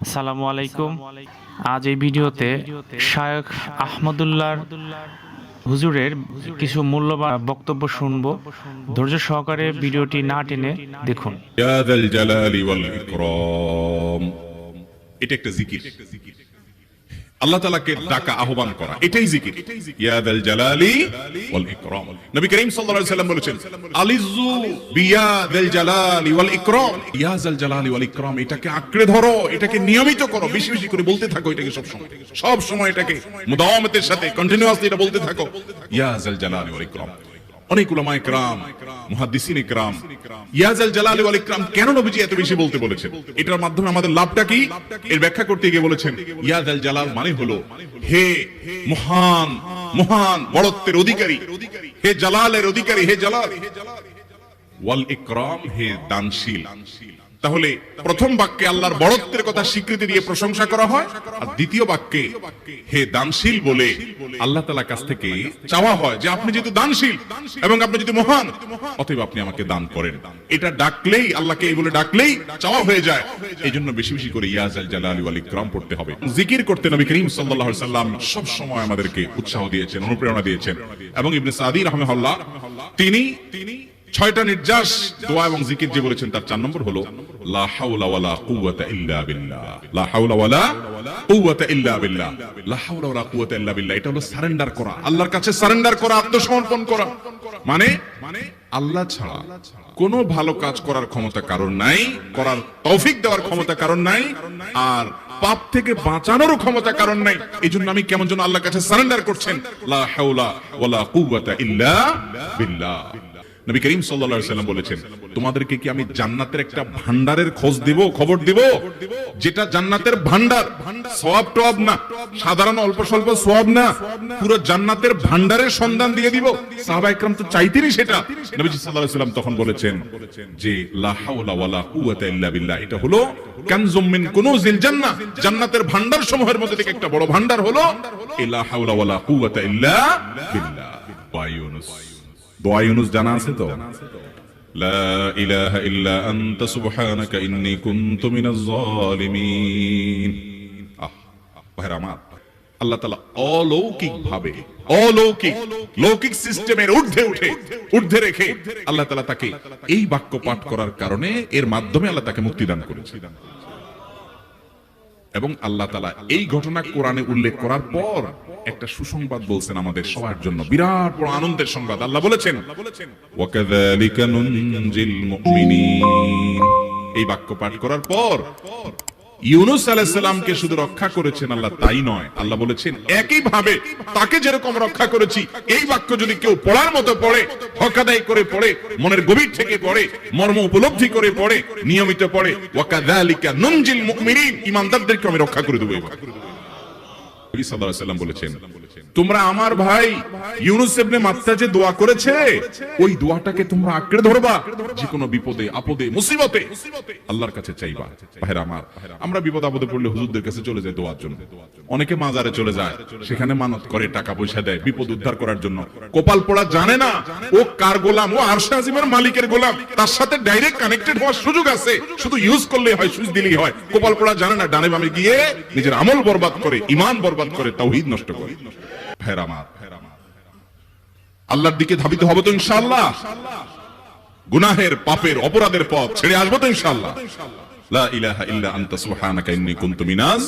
আসসালামু আলাইকুম। আজ এই ভিডিওতে শায়খ আহমদুল্লাহর হুজুরের কিছু মূল্যবান বক্তব্য শুনবো। ধৈর্য সহকারে ভিডিওটি না টেনে দেখুন। ইয়া যাল জালালি ওয়াল ইকরাম, এটা একটা জিকির। আল্লাহ তাআলাকে ডাকা, আহ্বান করা, এটাই জিকির। ইয়া যাল জালালি ওয়াল ইকরাম। নবী করিম সাল্লাল্লাহু আলাইহি ওয়াসাল্লাম বলেছেন, আলিযু বিয়া যাল জালালি ওয়াল ইকরাম। ইয়া যাল জালালি ওয়াল ইকরাম, এটাকে আঁকড়ে ধরো, এটাকে নিয়মিত করো, বেশি বেশি করে বলতে থাকো এটাকে সব সময় এটাকে মুদাওয়ামাতের সাথে কন্টিনিউয়াসলি এটা বলতে থাকো। ইয়া যাল জালালি ওয়াল ইকরাম। অনেক উলামায়ে কেরাম, মুহাদ্দিসিনে কেরাম ইয়া যাল জালালি ওয়াল ইকরাম কেন নবীজি এত বেশি বলতে বলেছেন, এটার মাধ্যমে আমাদের লাভটা কি, এর ব্যাখ্যা করতে গিয়ে বলেছেন, ইয়া যাল জালাল মানে হলো হে মহান, মহান বড়ত্বের অধিকারী, হে জালালের অধিকারী, হে জালাল, ওয়াল ইকরাম হে দানশীল। তাহলে প্রথম বাক্যে আল্লাহর বড়ত্বের কথা স্বীকৃতি দিয়ে প্রশংসা করা হয়, আর দ্বিতীয় বাক্যে হে দানশীল বলে আল্লাহ তাআলার কাছ থেকে চাওয়া হয় যে আপনি যেহেতু দানশীল এবং আপনি যেহেতু মহান, অতএব আপনি আমাকে দান করেন। এটা ডাকলেই, আল্লাহকে এই বলে ডাকলেই চাওয়া হয়ে যায়। এই জন্য বেশি বেশি করে ইয়া যাল জালালি ওয়াল ইকরাম পড়তে হবে। জিকির করতে নবী করিম সাল্লাল্লাহু আলাইহি সাল্লাম সব সময় আমাদেরকে উৎসাহ দিয়েছেন, অনুপ্রেরণা দিয়েছেন। এবং ইবনে সাদি রাহিমাহুল্লাহ তিনি 6টা নির্যাস দোয়া এবং জিকির যে বলেছেন তার 4 নম্বর হলো লা হাওলা ওয়ালা কুওয়াতা ইল্লা বিল্লাহ। লা হাওলা ওয়ালা কুওয়াতা ইল্লা বিল্লাহ। লা হাওলা ওয়ালা কুওয়াতা ইল্লা বিল্লাহ, এটা হলো সারেন্ডার করা, আল্লাহর কাছে সারেন্ডার করা, আত্মসমর্পণ করা। মানে আল্লাহ ছাড়া কোনো ভালো কাজ করার ক্ষমতা কারণ নাই, করার তৌফিক দেওয়ার ক্ষমতা কারণ নাই, আর পাপ থেকে বাঁচানোরও ক্ষমতা কারণ নাই। এইজন্য আমি কেমন যেন আল্লাহর কাছে সারেন্ডার করছেন। লা হাওলা ওয়ালা কুওয়াতা ইল্লা বিল্লাহ। নবী করিম সাল্লাল্লাহু আলাইহি ওয়াসাল্লাম বলেছেন, তোমাদেরকে কি আমি জান্নাতের একটা ভান্ডারের খবর দিব, যেটা জান্নাতের ভান্ডার, সওয়াব টওয়াব না, সাধারণ অল্প স্বল্প সওয়াব না, পুরো জান্নাতের ভান্ডারের সন্ধান দিয়ে দিব। সাহাবা ইকরাম তো চাইতেনই সেটা। নবীজি সাল্লাল্লাহু আলাইহি ওয়াসাল্লাম তখন বলেছেন যে লা হাওলা ওয়ালা কুওয়াতা ইল্লা বিল্লাহ, এটা হলো কানজুম মিন কুনুজিল জান্নাহ, জান্নাতের ভান্ডার সমূহের মধ্যে থেকে একটা বড় ভান্ডার হলো লা হাওলা ওয়ালা কুওয়াতা ইল্লা বিল্লাহ। দোয়া ইউনুস জানা আছে তো? লা ইলাহা ইল্লা আনতা সুবহানাকা ইন্নী কুনতু মিনাজ জালিমিন। ভাইরা আমার, আল্লাহ তাআলা অলৌকিকভাবে, লৌকিক সিস্টেমের ঊর্ধ্বে রেখে আল্লাহ তাআলা তাকে এই বাক্য পাঠ করার কারণে, এর মাধ্যমে আল্লাহ তাকে মুক্তি দান করেছেন। এবং আল্লাহ তাআলা এই ঘটনা কোরআনে উল্লেখ করার পর একটা সুসংবাদ বলছেন আমাদের সবার জন্য, বিরাট বড় আনন্দের সংবাদ। আল্লাহ বলেছেন, ওয়াকাযালিকা নুনজিল মুমিনিন। এই বাক্য পাঠ করার পর ইউনূস আলাইহিস সালামকে শুধু রক্ষা করেছেন আল্লাহ, তাই নয়, আল্লাহ বলেছেন একই ভাবে তাকে যেরকম রক্ষা করেছি, এই বাক্য যদি কেউ পড়ার মতো পড়ে, হক আদায় করে পড়ে, মনের গভীর থেকে পড়ে, মর্ম উপলব্ধি করে পড়ে, নিয়মিত পড়ে, ওয়াকাযালিকা নুনজিল মুমিনিন, ঈমানদারদেরকে আমি রক্ষা করে দেব। নবী সাল্লাল্লাহু আলাইহি ওয়াসাল্লাম বলেছেন, তোমরা আমার ভাই ইউনূস ইবনে মাত্তা যে দোয়া করেছে, ওই দোয়াটাকে তোমরা আঁকড়ে ধরবা, যে কোনো বিপদে আপদে মুসিবতে আল্লাহর কাছে চাইবা। ভাইরা আমার, আমরা বিপদ আপদে পড়লে হুজুরদের কাছে চলে যাই দোয়ার জন্য, অনেকে মাজারে চলে যায়, সেখানে মানত করে, টাকা পয়সা দেয় বিপদ উদ্ধার করার জন্য। কপাল পোড়া জানে না ও কার গোলাম, ও আরশে আজিমের মালিকের গোলাম, তার সাথে ডাইরেক্ট কানেক্টেড হওয়ার সুযোগ আছে, শুধু ইউজ করলেই হয়, সুইচ দিলেই হয়। কপাল পোড়া জানে না, ডানে বামে গিয়ে নিজের আমল বরবাদ করে, ঈমান বরবাদ করে, তাওহীদ নষ্ট করে। ভাইরা আমার, আল্লাহর দিকে ধাবিত হব তো ইনশাআল্লাহ, গুনাহের, পাপের, অপরাধের পথ ছেড়ে আসবো তো ইনশাআল্লাহ। লা ইলাহা ইল্লা আনতা সুবহানাকা ইন্নী কুনতু মিনাজ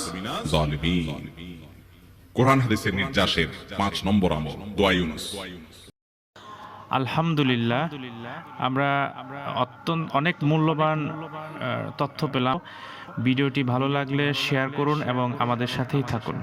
জালিমিন। কোরআন হাদিসের নির্যাসের 5 নম্বর আমল দোয়া ইউনূস। আলহামদুলিল্লাহ, আমরা অনেক মূল্যবান তথ্য পেলাম। ভিডিওটি ভালো লাগলে শেয়ার করুন এবং আমাদের সাথেই থাকুন।